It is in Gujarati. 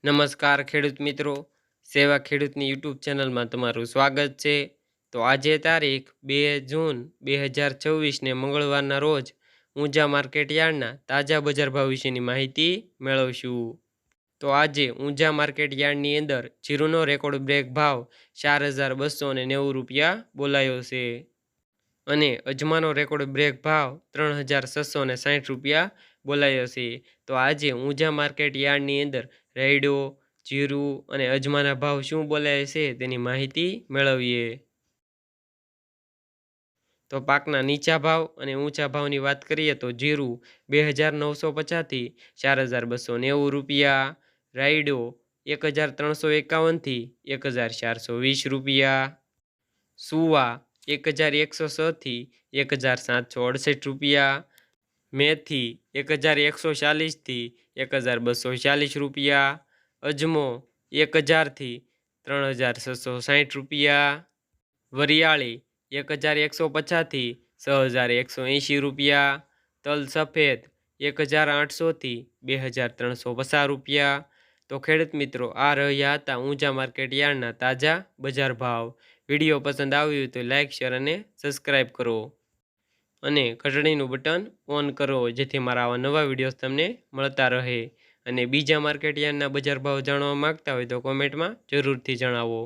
નમસ્કાર ખેડૂત મિત્રો, સેવા ખેડૂતની યુટ્યુબ ચેનલમાં તમારું સ્વાગત છે। તો આજે તારીખ 2 જૂન 2024ને મંગળવારના રોજ ઊંઝા માર્કેટ યાર્ડના તાજા બજાર ભાવ વિશેની માહિતી મેળવશું। તો આજે ઊંઝા માર્કેટ યાર્ડની અંદર જીરુનો રેકોર્ડ બ્રેક ભાવ 4290 રૂપિયા બોલાયો છે અને અજમાનો રેકોર્ડ બ્રેક ભાવ 3660 રૂપિયા બોલાયો છે। તો આજે ઊંઝા માર્કેટ યાર્ડની અંદર રાયડો, જીરું અને અજમાના ભાવ શું બોલાય છે તેની માહિતી મેળવીએ। તો પાકના નીચા ભાવ અને ઊંચા ભાવની વાત કરીએ તો જીરું 2950 થી 4290 રૂપિયા, રાયડો 1351 થી 1420 રૂપિયા, સુવા 1106 થી 1768 રૂપિયા, મેથી 1140 થી 1240 રૂપિયા, અજમો 1000 થી 3660 રૂપિયા, વરિયાળી 1150 થી 6180 રૂપિયા, તલ સફેદ 1800 થી 2350 રૂપિયા। તો ખેડૂત મિત્રો, આ રહ્યા હતા ઊંઝા માર્કેટ યાર્ડના તાજા બજાર ભાવ। વિડીયો પસંદ આવ્યો તો લાઇક, શેર અને સબસ્ક્રાઈબ કરો અને ઘંટડીનું બટન ઓન કરો, જેથી મારા આવા નવા વિડીયોઝ તમને મળતા રહે। અને બીજા માર્કેટ યાર્ડના બજાર ભાવ જાણવા માંગતા હોય તો કોમેન્ટમાં જરૂરથી જણાવો।